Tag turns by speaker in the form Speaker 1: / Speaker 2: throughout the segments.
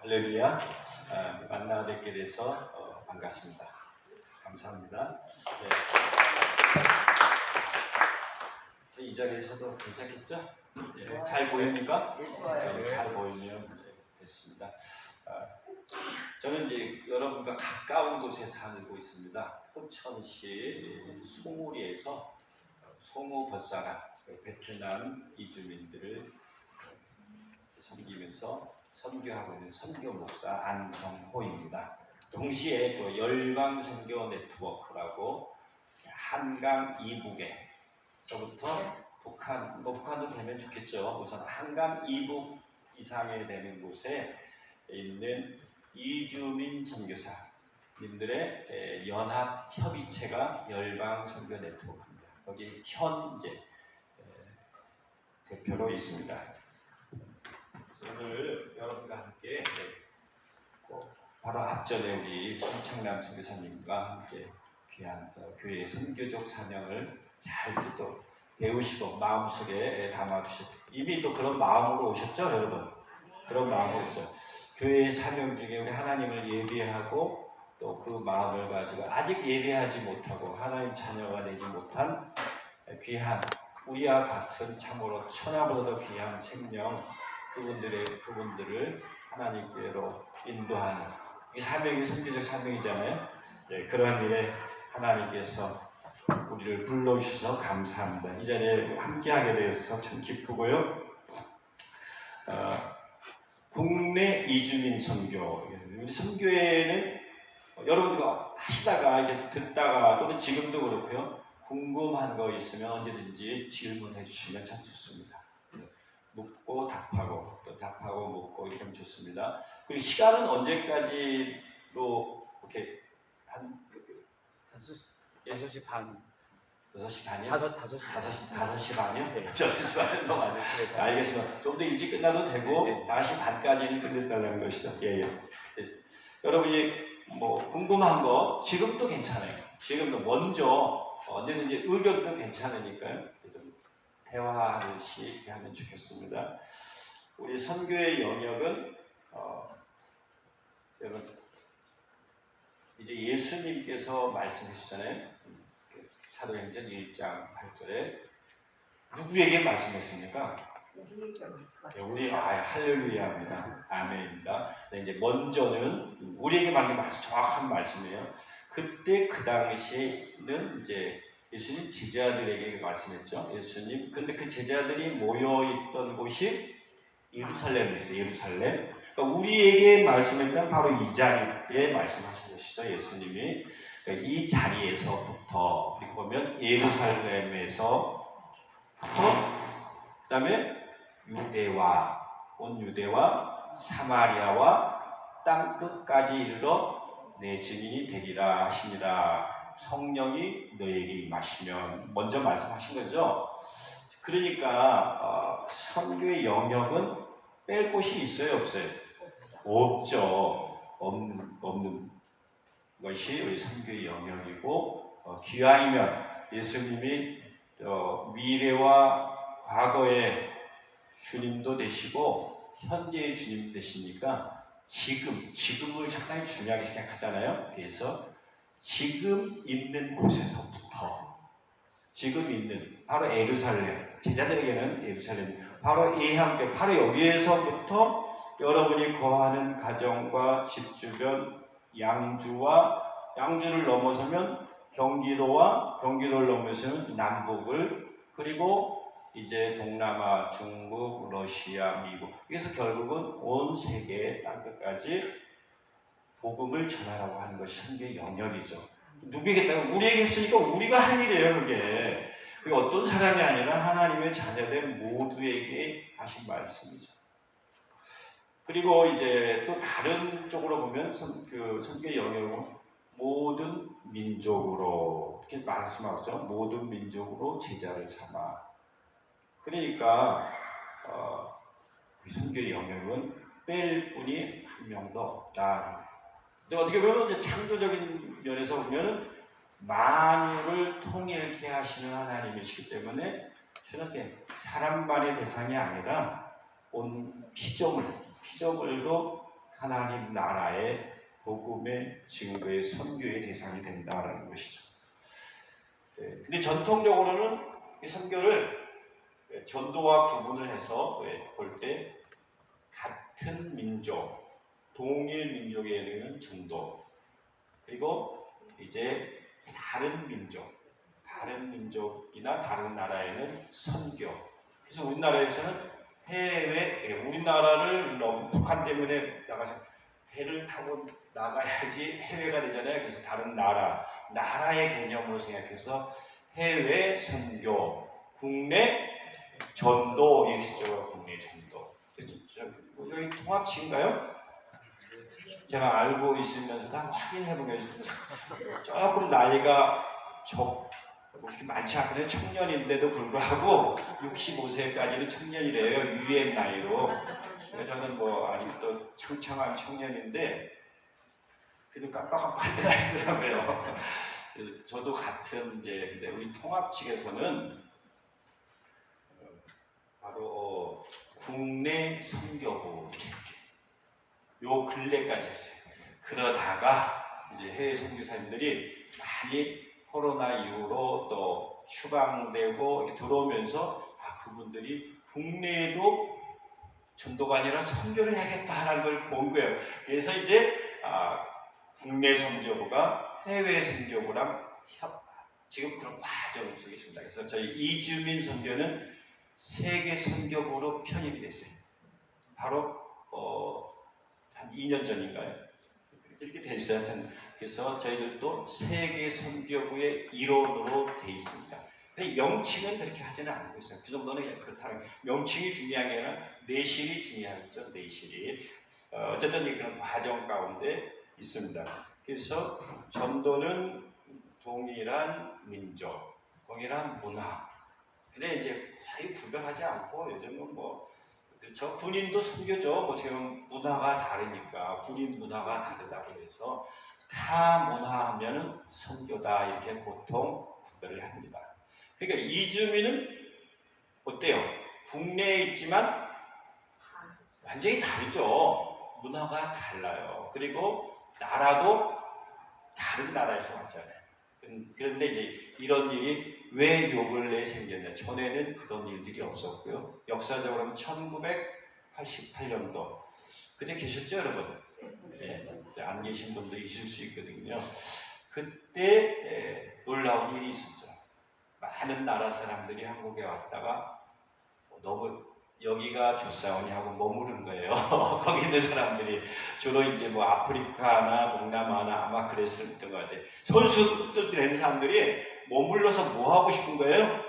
Speaker 1: 할렐루야. 만나 뵙게 돼서 반갑습니다. 감사합니다. 네. 이 자리에서도 괜찮겠죠? 네. 잘 보입니까? 네, 잘 보이면 됐습니다. 저는 이제 여러분과 가까운 곳에 살고 있습니다. 포천시 송우리에서 송우 벗사람 베트남 이주민들을 섬기면서 선교하고 있는 선교 목사 안정호입니다. 동시에 또 열방 선교 네트워크라고 한강 이북에서부터 북한, 북한도 되면 좋겠죠. 우선 한강 이북 이상에 되는 곳에 있는 이주민 선교사님들의 연합 협의체가 열방 선교 네트워크입니다. 거기 현재 대표로 있습니다. 오늘 여러분과 함께 바로 앞전에 우리 손창남 선교사님과 함께 귀한 교회의 선교적 사명을 잘 또 배우시고 마음속에 담아주셨죠. 이미 또 그런 마음으로 오셨죠, 여러분? 그런 마음으로 오셨죠. 교회의 사명 중에 우리 하나님을 예배하고 또 그 마음을 가지고 아직 예배하지 못하고 하나님 자녀가 되지 못한 귀한 우리와 같은 참으로 천하보다도 귀한 생명 그분들을 하나님께로 인도하는 이 사명이 선교적 사명이잖아요. 네, 그러한 일에 하나님께서 우리를 불러주셔서 감사합니다. 이 자리에 함께하게 되어서 참 기쁘고요. 국내 이주민 선교, 선교회는 여러분들과 하시다가 이제 듣다가 또는 지금도 그렇고요. 궁금한 거 있으면 언제든지 질문해 주시면 참 좋습니다. 묻고 답하고 또 답하고 묻고 이렇게 하면 좋습니다. 그리고 시간은 언제까지로 이렇게 한
Speaker 2: 5시 반.
Speaker 1: 6시 반이요? 5시 반이요?
Speaker 2: 네.
Speaker 1: 6시 반 동안. 네. 알겠습니다. 좀 더 일찍 끝나도 되고 네. 5시 반까지는 끝냈다는 것이죠. 예. 여러분이 뭐 궁금한 거 지금도 괜찮아요. 지금도 먼저 언제든지 의견도 괜찮으니까요. 대화하듯이 이렇게 하면 좋겠습니다. 우리 선교의 영역은 여러분 이제 예수님께서 말씀하셨잖아요. 사도행전 1장 8절에 누구에게 말씀했습니까? 우리 할렐루야입니다. 아멘입니다. 이제 먼저는 우리에게 정확한 말씀이에요. 그때 그 당시에는 이제 예수님 제자들에게 말씀했죠. 예수님. 근데 그 제자들이 모여있던 곳이 예루살렘이었어요. 예루살렘. 그러니까 우리에게 말씀했던 바로 이 자리에 말씀하신 것이죠. 예수님이. 그러니까 이 자리에서부터, 이렇게 보면 예루살렘에서부터, 그 다음에 온 유대와 사마리아와 땅끝까지 이르러 내 증인이 되리라 하시니라. 성령이 너에게 임하시면 먼저 말씀하신 거죠. 그러니까 선교의 영역은 뺄 곳이 있어요, 없어요? 없죠. 없는 것이 우리 선교의 영역이고 기왕이면 예수님이 미래와 과거의 주님도 되시고 현재의 주님 되시니까 지금을 상당히 중요하게 생각하잖아요. 그래서 지금 있는 곳에서부터 지금 있는 바로 예루살렘, 제자들에게는 예루살렘, 바로 이 함께 바로 여기에서부터 여러분이 거하는 가정과 집 주변 양주를 넘어서면 경기도를 넘어서면 남북을, 그리고 이제 동남아, 중국, 러시아, 미국, 그래서 결국은 온 세계의 땅끝까지 복음을 전하라고 하는 것이 선교의 영역이죠. 누구에게 따르면 우리에게 했으니까 우리가 할 일이에요. 그게 어떤 사람이 아니라 하나님의 자녀된 모두에게 하신 말씀이죠. 그리고 이제 또 다른 쪽으로 보면 선교의 영역은 모든 민족으로 이렇게 말씀하죠. 모든 민족으로 제자를 삼아. 그러니까 선교의 영역은 뺄 분이 한 명도 없다. 근데 어떻게 보면 이제 창조적인 면에서 보면 만유를 통일케 하시는 하나님이시기 때문에 저렇게 사람만의 대상이 아니라 온 피조물도 하나님 나라의 복음의 증거의 선교의 대상이 된다라는 것이죠. 근데 전통적으로는 이 선교를 전도와 구분을 해서 볼 때 같은 민족, 동일 민족에는 전도, 그리고 이제 다른 민족이나 다른 나라에는 선교. 그래서 우리나라에서는 우리나라를 너무 북한 때문에 나가서 배를 타고 나가야지 해외가 되잖아요. 그래서 다른 나라의 개념으로 생각해서 해외 선교, 국내 전도 이시죠. 국내 전도. 여기 통합치인가요? 제가 알고 있으면서도 한번 확인해 보겠습니다. 조금 나이가 그렇게 많지 않거든요. 청년인데도 불구하고 65세까지는 청년이래요. 유엔 나이로. 저는 뭐 아직도 창창한 청년인데 그래도 깜빡깜빡 때가 있더라고요. 저도 같은 근데 우리 통합 측에서는 바로 국내 선교부 요 근래까지 했어요. 그러다가 이제 해외 선교사님들이 많이 코로나 이후로 또 추방되고 이렇게 들어오면서 그분들이 국내에도 전도가 아니라 선교를 해야겠다라는 걸 본 거예요. 그래서 이제 국내 선교부가 해외 선교부랑 지금 그런 과정 속에 있습니다. 그래서 저희 이주민 선교는 세계 선교부로 편입이 됐어요. 바로 한 2년 전인가요? 이렇게 돼 있어요. 그래서 저희들도 세계 선교부의 일원으로 돼 있습니다. 명칭은 그렇게 하지는 않고 있어요. 그 정도는 그렇다는 명칭이 중요한 게 아니라 내실이 중요하죠. 내실이. 어쨌든 그런 과정 가운데 있습니다. 그래서 전도는 동일한 민족, 동일한 문화. 근데 이제 거의 구별하지 않고 요즘은 그렇죠. 군인도 선교죠. 어떻게 보면 문화가 다르니까 군인 문화가 다르다고 해서 타 문화하면은 선교다 이렇게 보통 구별을 합니다. 그러니까 이주민은 어때요? 국내에 있지만 완전히 다르죠. 문화가 달라요. 그리고 나라도 다른 나라에서 왔잖아요. 그런데 이제 이런 일이 왜 요 근래에 생겼냐? 전에는 그런 일들이 없었고요. 역사적으로는 1988년도 그때 계셨죠, 여러분? 안 계신 분도 있을 수 있거든요. 그때 놀라운 일이 있었죠. 많은 나라 사람들이 한국에 왔다가 너무 여기가 좋사오니 하고 머무른 거예요. 거기 있는 사람들이 주로 이제 아프리카나 동남아나 아마 그랬을 것 같아요. 선수들 된 사람들이 머물러서 뭐 하고 싶은 거예요?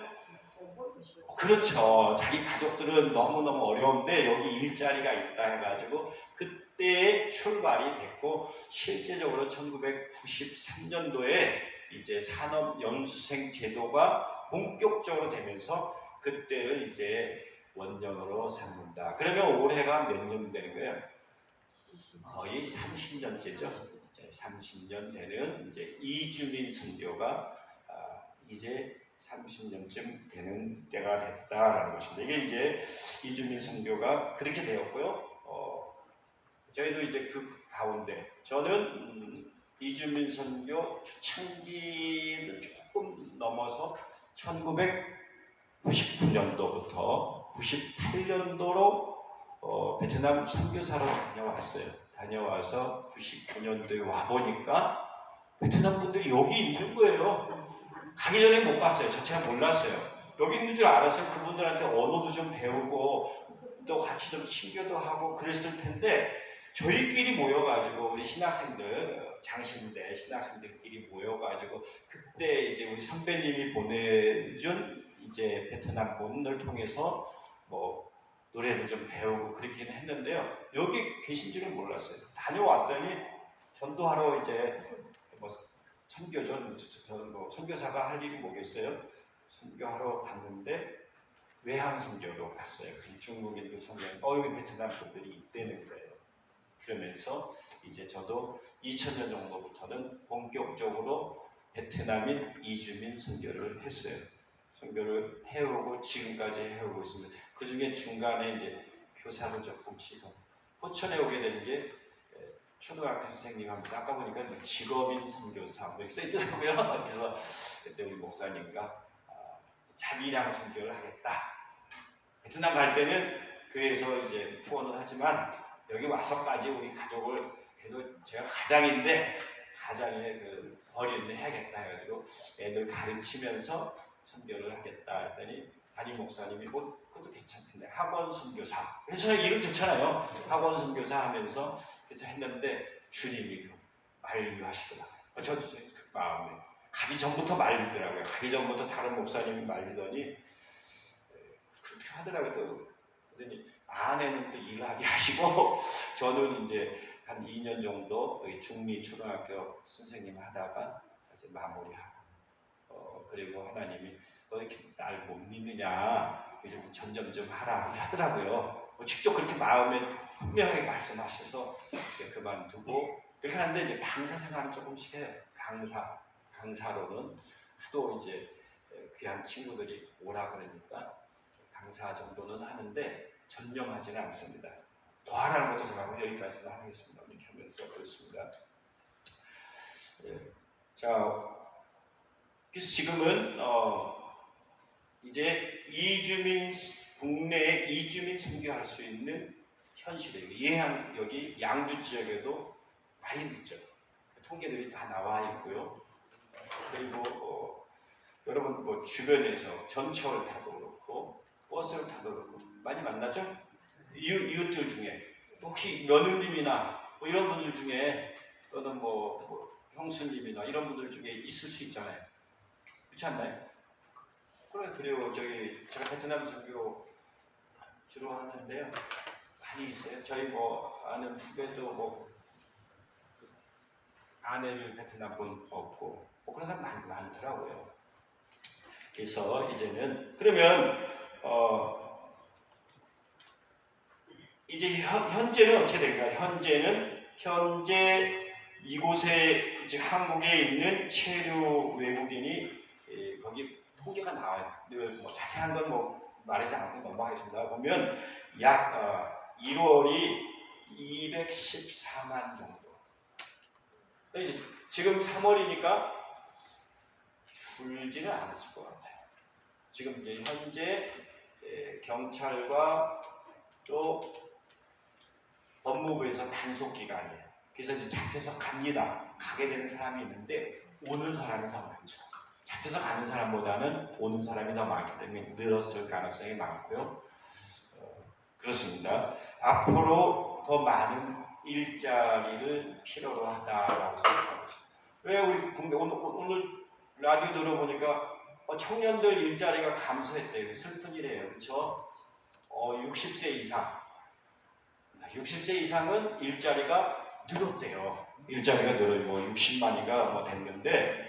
Speaker 1: 그렇죠. 자기 가족들은 너무너무 어려운데 여기 일자리가 있다 해가지고 그때 출발이 됐고 실제적으로 1993년도에 이제 산업연수생 제도가 본격적으로 되면서 그때를 이제 원년으로 삼는다. 그러면 올해가 몇 년 되는 거예요? 거의 30년째죠. 30년 되는 이제 이주민 선교가 이제 30년쯤 되는 때가 됐다라는 것입니다. 이게 이제 이주민 선교가 그렇게 되었고요. 저희도 이제 그 가운데 저는 이주민 선교 초창기를 조금 넘어서 1999년도부터 98년도로 베트남 선교사로 다녀왔어요. 다녀와서 99년도에 와보니까 베트남 분들이 여기 있는 거예요. 가기 전에 못 봤어요. 제가 몰랐어요. 여기 있는 줄 알았어요. 그분들한테 언어도 좀 배우고 또 같이 좀 친교도 하고 그랬을 텐데 저희끼리 모여가지고 우리 신학생들 장신대 신학생들끼리 모여가지고 그때 이제 우리 선배님이 보내준 이제 베트남 본을 통해서 노래도 좀 배우고 그렇게는 했는데요. 여기 계신 줄은 몰랐어요. 다녀왔더니 전도하러 이제 선교사가 할 일이 뭐겠어요? 선교하러 갔는데 외항 선교로 갔어요. 중국인들 선교. 여기 베트남 분들이 있다는 거예요. 그러면서 이제 저도 2000년 정도부터는 본격적으로 베트남인 이주민 선교를 했어요. 선교를 해오고 지금까지 해오고 있습니다. 그 중에 중간에 이제 교사를 조금씩 포천에 오게 된 게 초등학교 선생님 하면서 아까 보니까 뭐 직업인 선교사 뭐 이렇게 써있더라고요. 그래서 그때 우리 목사님과 자기량 선교를 하겠다. 베트남 갈 때는 교회에서 이제 후원을 하지만 여기 와서까지 우리 가족을 그래도 제가 가장인데 가장의 그 벌이를 해야겠다 해가지고 애들 가르치면서 선교를 하겠다 했더니 담임 목사님이 뭐 그것도 괜찮던데 학원 선교사. 그래서 이름 좋잖아요. 학원 선교사 하면서 그래서 했는데 주님이 만류하시더라고요. 저도 그 마음에 가기 전부터 말리더라고요. 가기 전부터 다른 목사님이 말리더니 그렇게 하더라고요. 그러더니 아내는 또 일하게 하시고 저는 이제 한 2년 정도 중미 초등학교 선생님 하다가 이제 마무리하고 그리고 하나님이 너 이렇게 날 못 믿느냐 이제 점점점 하라 하더라고요. 직접 그렇게 마음에 분명하게 말씀하셔서 이제 그만두고 그렇게 하는데 이제 강사 생활은 조금씩 해요. 강사로는 하도 이제 귀한 친구들이 오라 그러니까 강사 정도는 하는데 전념하지는 않습니다. 더 하라는 것도 제가 여기까지만 하겠습니다. 이렇게 하면서 그렇습니다. 자, 그래서 지금은 이제 국내에 이주민 선교할 수 있는 현실이에요. 여기 양주 지역에도 많이 있죠. 통계들이 다 나와 있고요. 그리고 여러분 뭐 주변에서 전철 타도 그렇고 버스를 타도 그렇고 많이 만나죠? 이웃들 중에 혹시 며느님이나 뭐 이런 분들 중에 또는 뭐 형수님이나 이런 분들 중에 있을 수 있잖아요. 그렇지 않나요? 그래요. 제가 베트남 선교 주로 하는데요. 많이 있어요. 저희 뭐 아는 후배도 뭐 아내를 베트남 분 없고 뭐 그런 사람 많더라고요. 그래서 이제는 그러면 이제 현재는 어떻게 될까요? 현재 이곳에 이제 한국에 있는 체류 외국인이 거기 통계가 나와요. 뭐 자세한 건 뭐 말하지 않고 넘어가겠습니다. 보면 약 1월이 214만 정도. 이제 지금 3월이니까 줄지는 않았을 것 같아요. 지금 이제 현재 경찰과 또 법무부에서 단속 기간이에요. 그래서 이제 잡혀서 가게 되는 사람이 있는데 오는 사람이 더 많죠. 잡혀서 가는 사람보다는 오는 사람이 더 많기 때문에 늘었을 가능성이 많고요. 그렇습니다. 앞으로 더 많은 일자리를 필요로 하다라고 생각하고 있습니다. 왜 우리 국내 오늘 라디오 들어보니까 청년들 일자리가 감소했대요. 슬픈 일이에요. 그렇죠? 60세 이상은 일자리가 늘었대요. 일자리가 늘어요. 뭐 60만이가 뭐 됐는데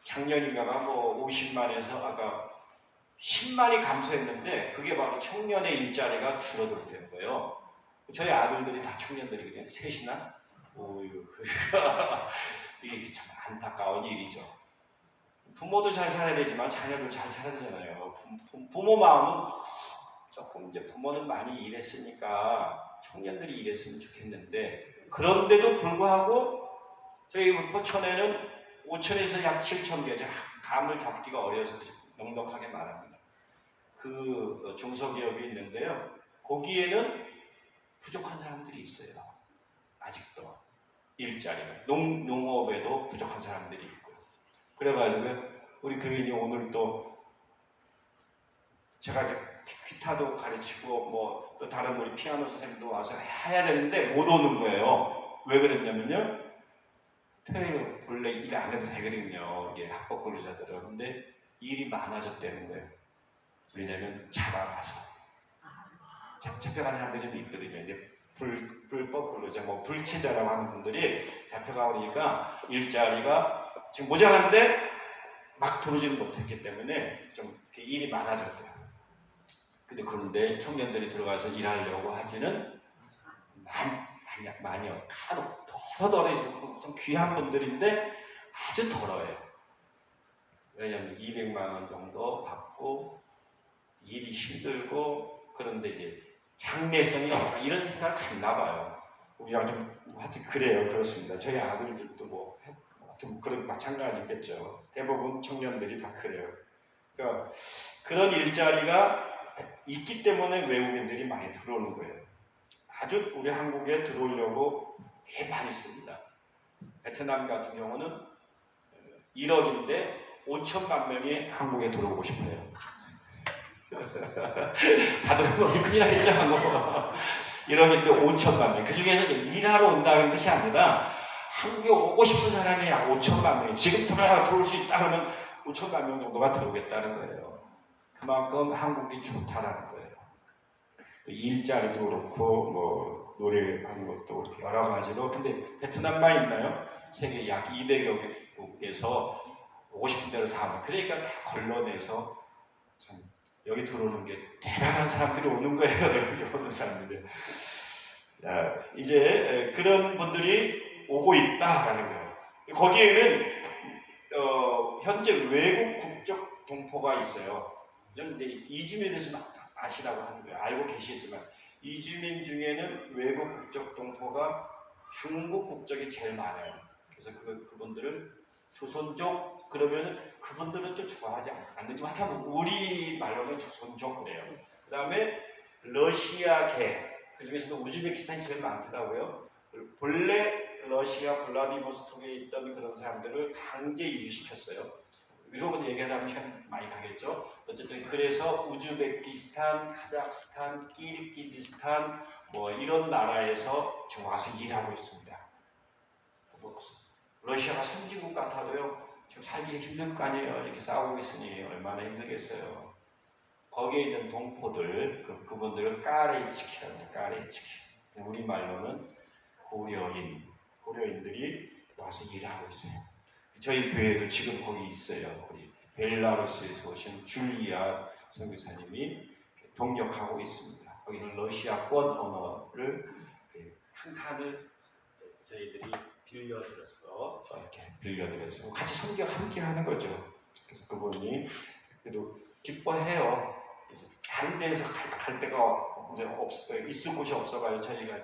Speaker 1: 작년인가가 뭐 50만에서 아까 10만이 감소했는데 그게 바로 청년의 일자리가 줄어들었다는 거예요. 저희 아들들이 다 청년들이거든요. 셋이나. 이게 참 안타까운 일이죠. 부모도 잘 살아야 되지만 자녀도 잘 살아야 되잖아요. 부모 마음은 조금 이제 부모는 많이 일했으니까 청년들이 일했으면 좋겠는데 그런데도 불구하고 저희 포천에는 5천에서 약 7천 개, 감을 잡기가 어려워서 넉넉하게 말합니다. 그 중소기업이 있는데요. 거기에는 부족한 사람들이 있어요. 아직도 일자리가 농업에도 부족한 사람들이 있고 그래가지고 우리 교인이 오늘 또 제가 이제 기타도 가르치고 뭐 또 다른 우리 피아노 선생님도 와서 해야 되는데 못 오는 거예요. 왜 그랬냐면요. 토요일 본래 일 안 해도 되거든요. 이게 학법 근로자들은. 근데 일이 많아졌다는 거예요. 왜냐면 잡아가서 잡혀가는 사람들이 좀 있거든요. 이제 불법 근로자, 뭐 불체자라고 하는 분들이 잡혀가고 그러니까 일자리가 지금 모자란데 막 들어오지는 못했기 때문에 좀 일이 많아졌대요. 근데 그런데 청년들이 들어가서 일하려고 하지는 많이요. 간혹 더 덜해지고 좀 귀한 분들인데 아주 덜어요. 왜냐하면 200만 원 정도 받고 일이 힘들고 그런데 이제 장래성이 없다 이런 생각을 갖나 봐요. 우리랑 좀 하여튼 그래요. 그렇습니다. 저희 아들들도 뭐 하여튼 그런 마찬가지겠죠. 대부분 청년들이 다 그래요. 그러니까 그런 일자리가 있기 때문에 외국인들이 많이 들어오는 거예요. 아주 우리 한국에 들어오려고 애 많이 씁니다. 베트남 같은 경우는 1억인데 5천만 명이 한국에 들어오고 싶어요. 다들 뭐 큰일 나겠죠. 뭐. 1억인데 5천만 명. 그 중에서 일하러 온다는 뜻이 아니라 한국에 오고 싶은 사람이 5천만 명. 지금 들어올 수 있다 그러면 5천만 명 정도가 들어오겠다는 거예요. 그만큼 한국이 좋다라는 거예요. 일자리도 그렇고 뭐 노래하는 것도 여러 가지로. 근데 베트남만 있나요? 세계 약 200여 개국에서 오고 싶은 데를 다. 그러니까 다 걸러내서 참 여기 들어오는 게 대단한 사람들이 오는 거예요. 여기 오는 사람들이. 자, 이제 그런 분들이 오고 있다라는 거예요. 거기에는 현재 외국 국적 동포가 있어요. 좀 이제 이주민에 대해서 아시라고 하는 거예요. 알고 계시겠지만 이주민 중에는 외국 국적 동포가 중국 국적이 제일 많아요. 그래서 그분들을 조선족 그러면은 그분들은 좀 좋아하지 않는지 하여튼 우리 말로는 조선족 그래요. 그 다음에 러시아계 그 중에서도 우즈베키스탄이 제일 많더라고요. 본래 러시아 블라디보스톡에 있던 그런 사람들을 강제 이주시켰어요. 이런 거 얘기하다 보면 많이 가겠죠. 어쨌든 그래서 우즈베키스탄, 카자흐스탄, 키르기즈스탄 뭐 이런 나라에서 지금 와서 일하고 있습니다. 러시아가 선진국 같아도요. 지금 살기 힘들 거 아니에요. 이렇게 싸우고 있으니 얼마나 힘들겠어요. 거기에 있는 동포들, 그분들을 까레이치키랍니다. 까레이치키. 우리말로는 고려인들이 와서 일하고 있어요. 저희 교회도 지금 거기 있어요. 우리 벨라루스에서 오신 줄리아 선교사님이 동역하고 있습니다. 거기는 러시아권 언어를 한 칸을 저희들이 빌려드려서 같이 선교 함께 하는 거죠. 그래서 그분이 그래도 기뻐해요. 다른 데에서 갈 데가 이제 없어요. 있을 곳이 없어가지고 저희가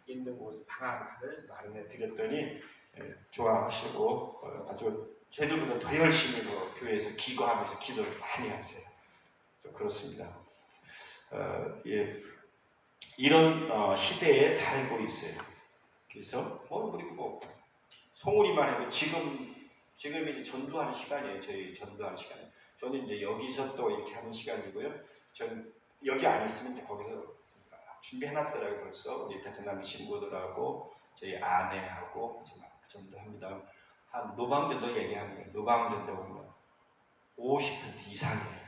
Speaker 1: 있는 곳 방안을 마련해 드렸더니 좋아하시고 아주 저희들보다 더 열심히 교회에서 기거하면서 기도를 많이 하세요. 그렇습니다. 예, 이런 시대에 살고 있어요. 그래서 우리 송우리만 해도 지금 이제 전도하는 시간이에요. 저희 전도하는 시간이에요. 저는 이제 여기서 또 이렇게 하는 시간이고요. 전 여기 안 있으면 이제 거기서 준비해놨더라고요. 벌써 우리 베트남 친구들하고 저희 아내하고 전도합니다. 한 노방전도 얘기하는 거예요. 노방전도 보면 50% 이상이에요.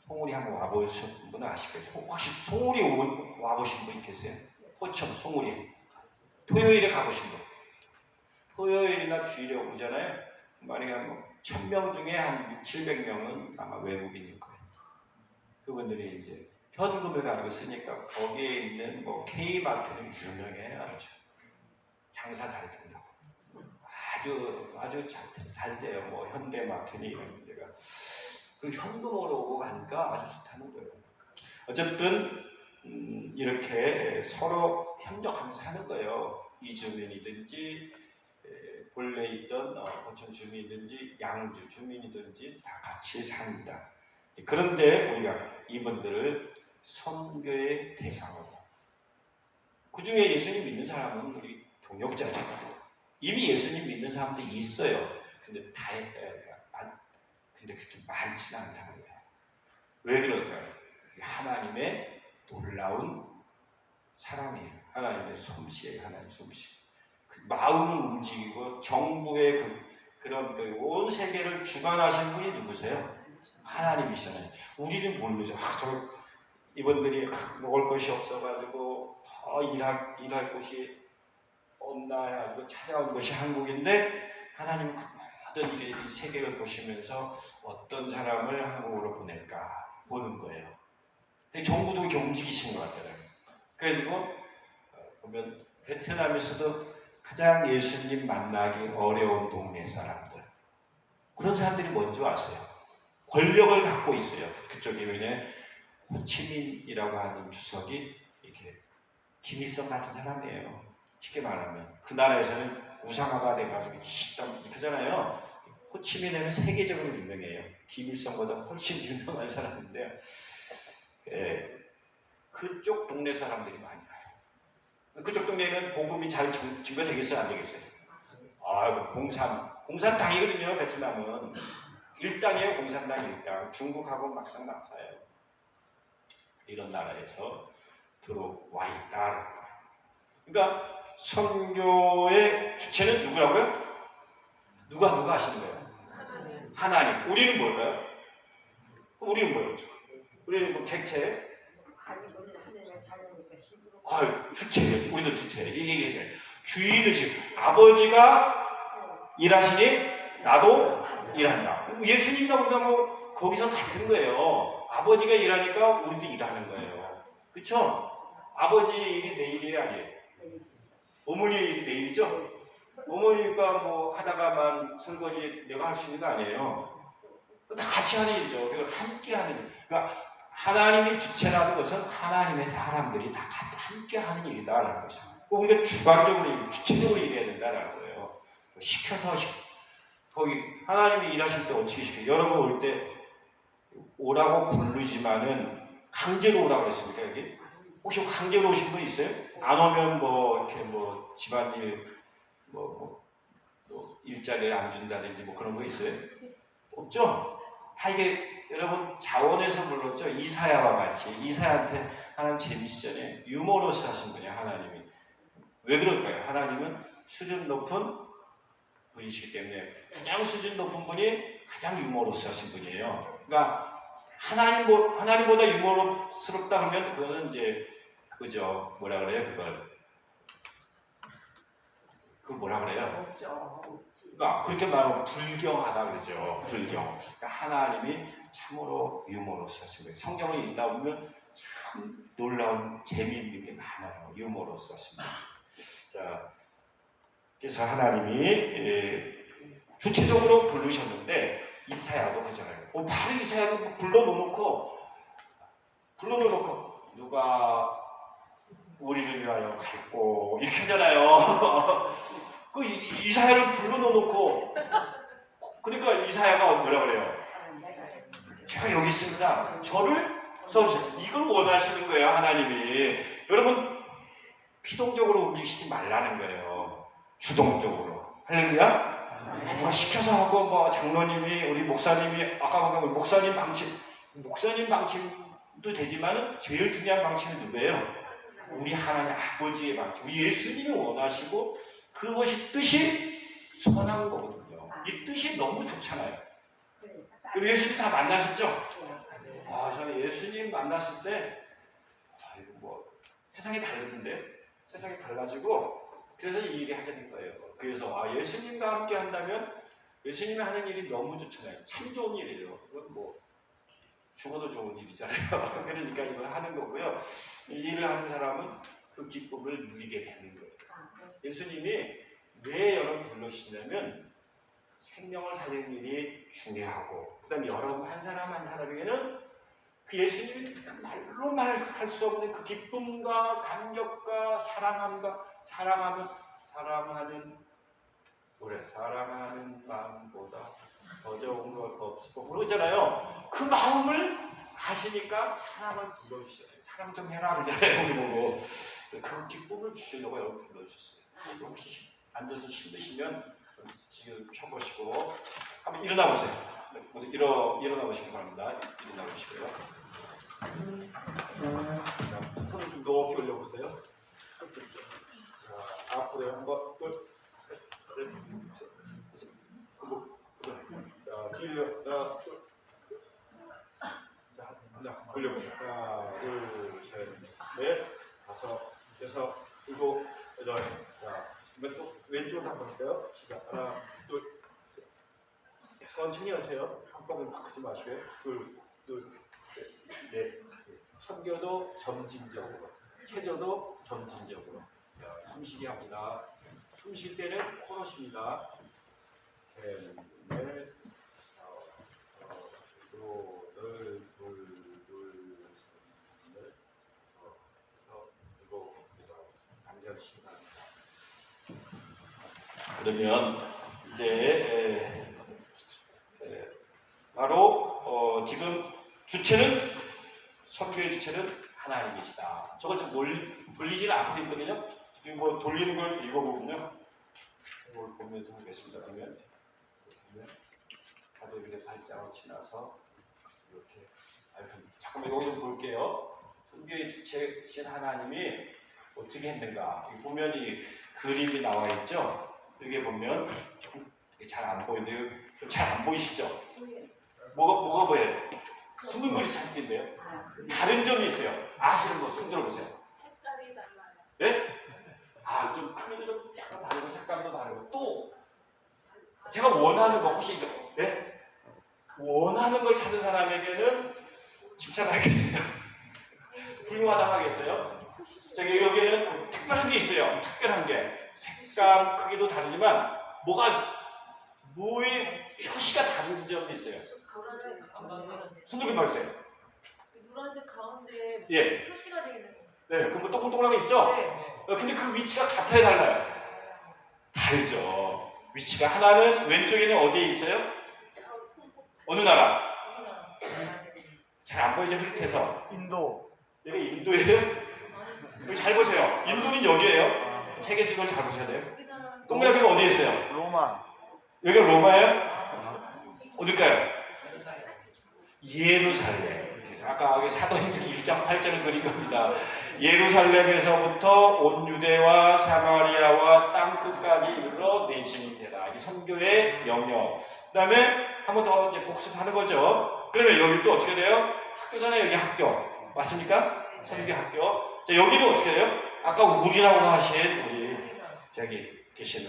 Speaker 1: 송우리 한번 와보신 분 아시겠어요? 혹시 송우리 와보신 분 계세요? 포천 송우리 토요일에 가보신 분. 토요일이나 주일에 오잖아요. 만약에 뭐 1000명 중에 한 600~700명은 아마 외국인일 거예요. 그분들이 이제 현금을 가지고 쓰니까 거기에 있는 뭐 K마트는 유명해요. 아주 장사 잘 된다고. 아주 잘 돼요. 뭐 현대마트니 이런 데가. 그 현금으로 오고 가니까 아주 좋다는 거예요. 어쨌든 이렇게 서로 협력하면서 하는 거예요. 이주민이든지 본래 있던 포천 주민이든지 양주 주민이든지 다 같이 삽니다. 그런데 우리가 이분들을 선교의 대상으로, 그 중에 예수님 믿는 사람은 우리 동역자죠. 이미 예수님 믿는 사람들이 있어요. 근데 근데 그렇게 많지는 않다는 거예요. 왜 그럴까요? 하나님의 놀라운 사랑이에요. 하나님의 솜씨예요. 하나님의 솜씨. 그 마음을 움직이고 정부의 그런 온 세계를 주관하신 분이 누구세요? 하나님이시잖아요. 우리는 모르죠. 이분들이 먹을 것이 없어가지고 더 일할 곳이 없나 하고 찾아온 것이 한국인데, 하나님은 모든 이 세계를 보시면서 어떤 사람을 한국으로 보낼까 보는 거예요. 정부도 이렇게 움직이신 것 같아요. 그래서 보면 베트남에서도 가장 예수님 만나기 어려운 동네 사람들, 그런 사람들이 먼저 왔어요. 권력을 갖고 있어요. 그쪽에. 왜냐 호치민이라고 하는 주석이 이렇게 김일성 같은 사람이에요. 쉽게 말하면 그 나라에서는 우상화가 돼가지고 히tam 이렇게 하잖아요. 호치민에는 세계적으로 유명해요. 김일성보다 훨씬 유명한 사람인데요. 그쪽 동네 사람들이 많이 와요. 그쪽 동네는 복음이 잘 증거되겠어요? 안 되겠어요? 아, 공산당이거든요. 베트남은 일당이에요. 공산당 일당. 중국하고 막상 막하예요. 이런 나라에서 들어와 있다. 그러니까 선교의 주체는 누구라고요? 누가 하시는 거예요? 하나님. 우리는 뭘까요? 우리는 뭐예요? 우리는 뭐 객체? 주체. 우리도 주체. 이게 주인의식. 아버지가 일하시니 나도 일한다. 예수님이나 우리나 뭐 거기서 같은 거예요. 아버지가 일하니까 우리도 일하는 거예요. 그렇죠? 아버지 일이 내 일이 아니에요. 어머니의 일이 내 일이죠? 어머니가 뭐 하다가만 설거지 내가 할 수 있는 거 아니에요. 다 같이 하는 일이죠. 그걸 함께 하는 일. 그러니까 하나님이 주체라는 것은 하나님의 사람들이 다 함께 하는 일이다라는 것이죠. 우리가 주관적으로, 주체적으로 일해야 된다라는 거예요. 시켜서 거기 하나님이 일하실 때 어떻게 시켜요? 여러분 올 때 오라고 부르지만은 강제로 오라고 그랬습니까 여기? 혹시 강제로 오신 분 있어요? 안 오면 뭐 이렇게 뭐 집안일 뭐 일자리를 안 준다든지 뭐 그런 거 있어요? 없죠? 다 이게 여러분 자원에서 불렀죠? 이사야와 같이 이사야한테 하나님 제 미션에 유머러스 하신 분이에요. 하나님이. 왜 그럴까요? 하나님은 수준 높은 분이시기 때문에 가장 수준 높은 분이 가장 유머러스 하신 분이에요. 그러니까 하나님보다 유머러스럽다 하면 그거는 이제 그죠? 뭐라 그래요? 그걸 뭐라 그래요? 그러니까 그렇게 말하면 불경하다 그러죠. 불경. 그러니까 하나님이 참으로 유머러스 하신 거예요. 성경을 읽다 보면 참 놀라운 재미있는 게 많아요. 유머러스 하신 거예요. 자, 그래서 하나님이 주체적으로 부르셨는데 이사야도 그러잖아요. 바로 이사야도 불러놓고 누가 우리를 위하여 갈고 이렇게 하잖아요. 그 이사야를 불러놓고 그러니까 이사야가 뭐라 그래요? 제가 여기 있습니다. 저를 써주세요. 이걸 원하시는 거예요. 하나님이. 여러분 피동적으로 움직이시지 말라는 거예요. 주동적으로. 할렐루야. 누가 시켜서 하고 뭐 장로님이 우리 목사님이 아까 보면 목사님 방침도 되지만은 제일 중요한 방침은 누구예요? 우리 하나님 아버지의 방침. 우리 예수님이 원하시고 그것이 뜻이 선한 거거든요. 이 뜻이 너무 좋잖아요. 그리고 예수님 다 만나셨죠? 저는 예수님 만났을 때 뭐 세상이 다르던데 세상이 달라지고 그래서 이 일이 하게 된 거예요. 그래서 예수님과 함께 한다면 예수님이 하는 일이 너무 좋잖아요. 참 좋은 일이에요. 이건 뭐 죽어도 좋은 일이잖아요. 그러니까 이걸 하는 거고요. 이 일을 하는 사람은 그 기쁨을 누리게 되는 거예요. 예수님이 왜 여러분 불러주시냐면 생명을 살리는 일이 중요하고 그 다음에 여러분 한 사람 한 사람에게는 그 예수님이 그 말로 말할 수 없는 그 기쁨과 감격과 사랑하는 노래 사랑하는 마음보다 더 좋은 것 없고 그러잖아요. 그 마음을 아시니까 사랑을 불러주시잖아요. 사랑 좀 해라 그러잖아요. 우리 보고 그 기쁨을 주시려고 여러분 불러주셨어요. 혹시 앉아서 힘드시면 지금 펴보시고 한번 일어나 보세요. 일어나 보시기 바랍니다. 일어나 보시고요. 손을 좀 높이 올려보세요. 자, 앞으로 한번 자, 뒤로 하나, 둘. 자, 올려보세요. 하나, 둘, 셋, 넷, 다섯, 여섯, 일곱, 여덟. 자, 또 왼쪽으로 한번 볼까요? 시작. 하나, 둘, 셋. 천천히 하세요. 한꺼번에 바꾸지 마시고요. 둘, 셋, 넷. 선교도 점진적으로, 체조도 점진적으로. 자, 숨쉬기 합니다. 숨 쉴 때는 코러스입니다. 셋, 넷, 둘, 그러면 이제 바로 지금 주체는 선교의 주체는 하나님이시다. 저걸 좀 돌리지는 않고 있거든요. 지금 뭐 돌리는 걸 읽어보면요. 이걸 보면서 하겠습니다. 그러면 다들 이렇게 발자국 지나서 이렇게 잠깐만 여기 좀 볼게요. 선교의 주체신 하나님이 어떻게 했는가? 보면 이 그림이 나와 있죠. 여기 보면 조금 잘 안 보이는데요. 잘 안 보이시죠? 뭐가 보여요? 숨은 글이 찾기인데요. 다른 점이 있어요. 아시는 거 손 들어보세요.
Speaker 2: 색깔이 달라요.
Speaker 1: 예? 좀 크기도 좀 약간 다르고 색감도 다르고 또 제가 원하는 거 혹시 예? 원하는 걸 찾은 사람에게는 칭찬하겠어요. 훌륭하다 하겠어요. 저기 여기에는 특별한 게 있어요. 특별한 게 색감 크기도 다르지만 뭐의 표시가 다른 점이 있어요. 손 들고 말해주세요.
Speaker 2: 노란색 가운데
Speaker 1: 예.
Speaker 2: 표시가 되어 있는 거.
Speaker 1: 네, 그 뭐 동글동글한 거 있죠?
Speaker 2: 네.
Speaker 1: 근데 그 위치가 같아요, 달라요? 다르죠. 위치가 하나는 왼쪽에는 어디에 있어요? 어느 나라? 잘 안 보이죠? 흐릿해서.
Speaker 3: 인도.
Speaker 1: 여기 인도예요? 여기 잘 보세요. 인도는 여기예요. 세계 지도를 잘 보셔야 돼요. 동그라미가 어디에 있어요?
Speaker 3: 로마.
Speaker 1: 여기가 로마예요? 어딜까요? 예루살렘. 아까 여기 사도행전 1장 8절을 그린 겁니다. 예루살렘에서부터 온 유대와 사마리아와 땅 끝까지 이르러 내지니라. 이 선교의 영역. 그 다음에 한 번 더 이제 복습하는 거죠. 그러면 여기 또 어떻게 돼요? 학교잖아요. 여기 학교. 맞습니까? 선교 학교. 자, 여기는 어떻게 돼요? 아까 우리라고 하신 우리 저기 계신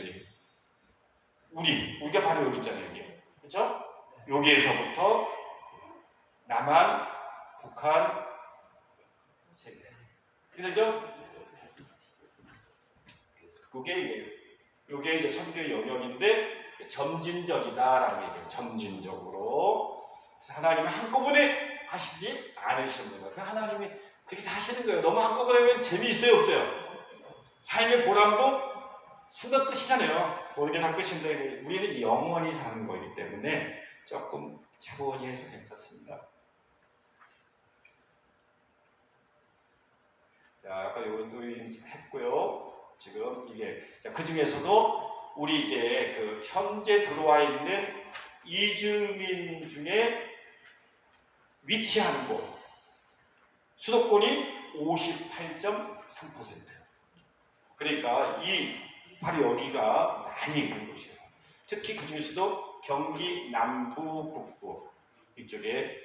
Speaker 1: 우리가 바로 여기 있잖아요. 여기. 그렇죠? 여기에서부터 남한, 북한, 세계. 그죠? 그게 이제 선교의 영역인데 점진적이다라는 얘기예요. 점진적으로. 그래서 하나님은 한꺼번에 하시지 않으시는 거예요. 하나님이 그렇게 하시는 거예요. 너무 한꺼번에 하면 재미있어요, 없어요? 삶의 보람도 순간 끝이잖아요. 모든 게 다 끝인데 우리는 영원히 사는 거기 때문에 조금 차분히 해도 괜찮습니다. 자, 아까 요거 했고요. 지금 이게 그 중에서도 우리 이제 그 현재 들어와 있는 이주민 중에 위치하는 곳 수도권이 58.3%. 그러니까 바로 여기가 많이 있는 곳이에요. 특히 그 중에서도 경기 남부 북부 이쪽에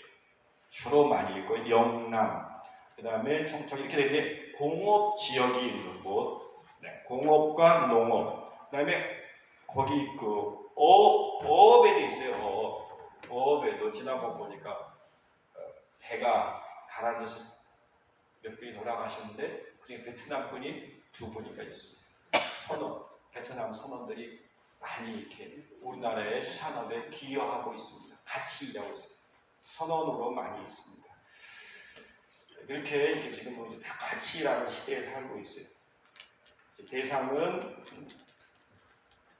Speaker 1: 주로 많이 있고 영남 그 다음에 총청 이렇게 되는데 공업 지역이 있는 곳, 네, 공업과 농업, 그 다음에 거기 그 어업에도 있어요. 어업에도 지난번 보니까 배가 가라앉아서 몇 분이 돌아가셨는데 그중에 베트남 분이 2분이가 있어요. 베트남 선원들이 많이 이렇게 우리나라의 수산업에 기여하고 있습니다. 같이 일하고 있어요. 선원으로 많이 있습니다. 이렇게 지금 이제 다 같이 일하는 시대에 살고 있어요. 대상은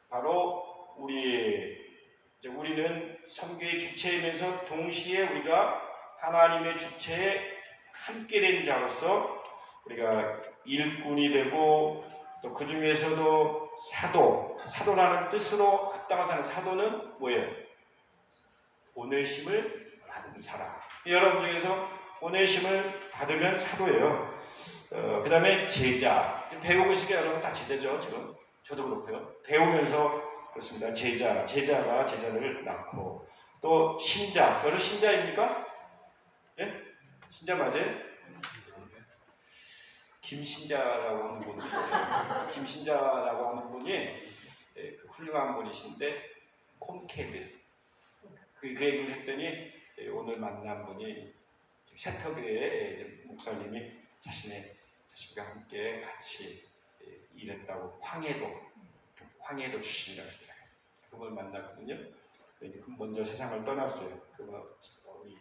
Speaker 1: 바로 우리는 선교의 주체이면서 동시에 우리가 하나님의 주체에 함께 된 자로서 우리가 일꾼이 되고 또 그 중에서도 사도라는 뜻으로 합당한 사도는 뭐예요? 보내심을 받은 사람. 여러분 중에서 보내심을 받으면 사도예요. 그 다음에 제자. 배우고 있으니까 여러분 다 제자죠. 지금 저도 그렇고요. 배우면서 그렇습니다. 제자가 제자를 낳고 또 신자. 여러분 신자입니까? 예? 신자 맞아요? 김신자라고 하는 분이 있어요. 김신자라고 하는 분이 그 훌륭한 분이신데 콤캐드 그 얘기를 했더니 오늘 만난 분이 세터교회 목사님이 자신의 자신과 함께 같이 일했다고 황해도 출신이라고 하시더라고요. 그걸 만났거든요. 먼저 세상을 떠났어요. 우리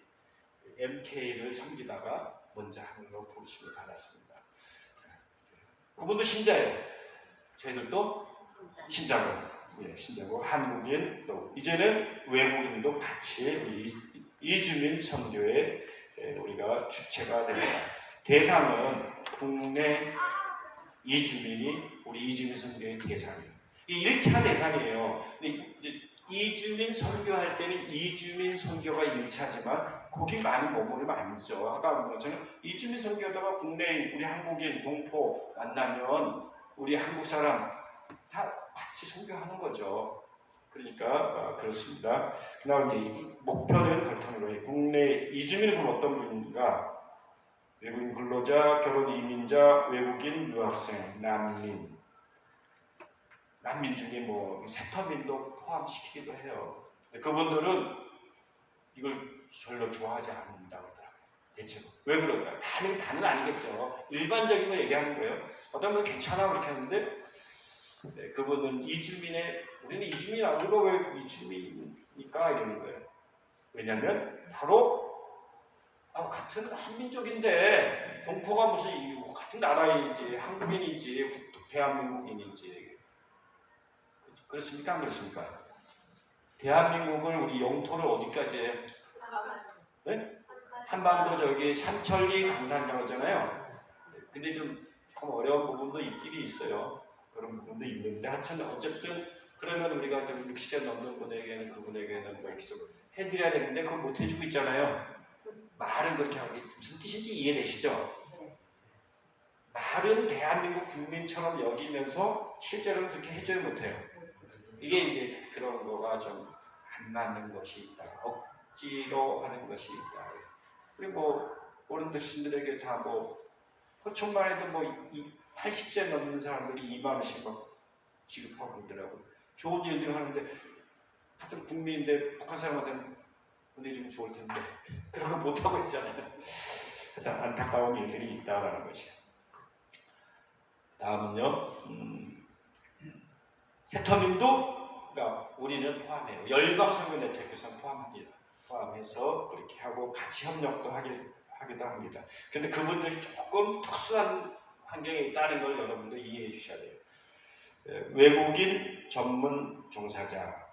Speaker 1: MK를 섬기다가 먼저 하늘로 부르심을 받았습니다. 그분도 신자예요. 저희들도 신자고 예, 신자고 한국인 또 이제는 외국인도 같이 우리 이주민 선교에 우리가 주체가 됩니다. 대상은 국내 이주민이 우리 이주민 선교의 대상이에요. 이 1차 대상이에요. 근데 이제 이주민 선교할 때는 이주민 선교가 1차지만 거기 많이 머무르면 안 되죠. 아까 말한 것처럼 이주민 선교하다가 국내인 우리 한국인 동포 만나면 우리 한국 사람 다 같이 선교하는 거죠. 그러니까 그렇습니다. 그다음 이제 목표는 그렇다는 거예요. 국내 이주민은 그럼 어떤 분인가? 외국인 근로자, 결혼 이민자, 외국인, 유학생, 난민. 난민 중에 뭐 세터민도 포함시키기도 해요. 그분들은 이걸 별로 좋아하지 않는다 그러더라고요. 대체로. 왜 그럴까요? 다는 아니겠죠. 일반적인 거 얘기하는 거예요. 어떤 분은 괜찮아 그렇게 하는데 그분은 우리는 이주민 아니고 왜 이주민입니까? 이러는 거예요. 왜냐하면 바로 같은 한민족인데 동포가 무슨 같은 나라이지 한국인이지 대한민국인이지 그렇습니까? 안 그렇습니까? 대한민국을 우리 영토를 어디까지 해요? 네? 한반도 저기 삼천리 강산정이잖아요. 근데 좀 어려운 부분도 있긴 있어요. 그런 부분도 있는데 하여튼 어쨌든 그러면 우리가 좀 60세 넘는 분에게는 그분에게는 뭐 이렇게 좀 해드려야 되는데 그걸 못 해주고 있잖아요. 말은 그렇게 하고 무슨 뜻인지 이해되시죠? 말은 대한민국 국민처럼 여기면서 실제로는 그렇게 해줘야 못해요. 이게 이제 그런 거가 좀 안 맞는 것이 있다. 억지로 하는 것이 있다. 그리고 뭐 어른들신들에게 다 뭐 호천만 해도 뭐 80세 넘는 사람들이 2만 원씩 막 지급하고 그러더라고요. 좋은 일들을 하는데 같은 국민인데 북한 사람한테는 보내주면 좋을 텐데 그런 거 못하고 있잖아요. 하여튼 안타까운 일들이 있다라는 것이에요. 다음은요. 세터민도 그러니까 우리는 포함해요. 열방선교 네트워크에서 포함해서 그렇게 하고 같이 협력도 하기도 합니다. 그런데 그분들이 조금 특수한 환경에 있다는 걸 여러분도 이해해 주셔야 돼요. 외국인 전문 종사자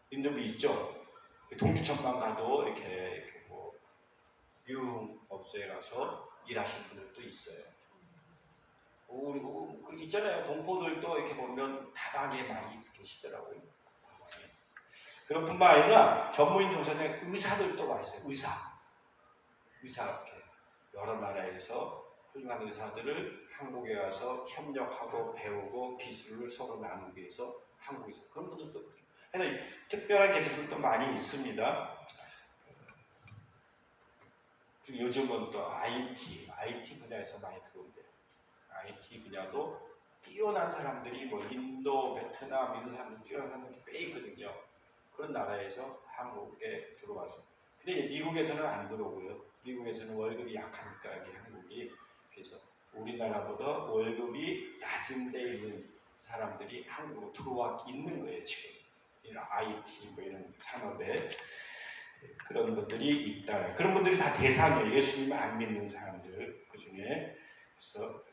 Speaker 1: 인도비 있죠. 동주천만 가도 이렇게 뭐 유흥업소에 가서 일하시는 분들도 있어요. 그리고 있잖아요. 동포들도 이렇게 보면 다방에 많이 계시더라고요. 그런 뿐만 아니라 전문인 종사자의 의사들도 많이 있어요. 의사 이렇게 여러 나라에서 훌륭한 의사들을 한국에 와서 협력하고 배우고 기술을 서로 나누기 위해서 한국에서 그런 분들도 그래서 특별한 계시들도 많이 있습니다. 그리고 요즘은 또 IT 분야에서 많이 들어온대요. IT 분야도 뛰어난 사람들이 뭐 인도, 베트남 이런 사람들 뛰어난 사람들이 꽤 있거든요. 그런 나라에서 한국에 들어와서. 근데 미국에서는 안 들어오고요. 미국에서는 월급이 약하니까 여기 한국이 그래서 우리나라보다 월급이 낮은 데 있는 사람들이 한국으로 들어와 있는 거예요 지금. 이런 IT 뭐 이런 산업에 그런 분들이 있다. 그런 분들이 다 대상이에요. 예수님을 안 믿는 사람들 그 중에. 그래서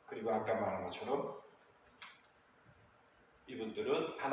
Speaker 1: 그리고 아까 말한 것처럼 이분들은 하나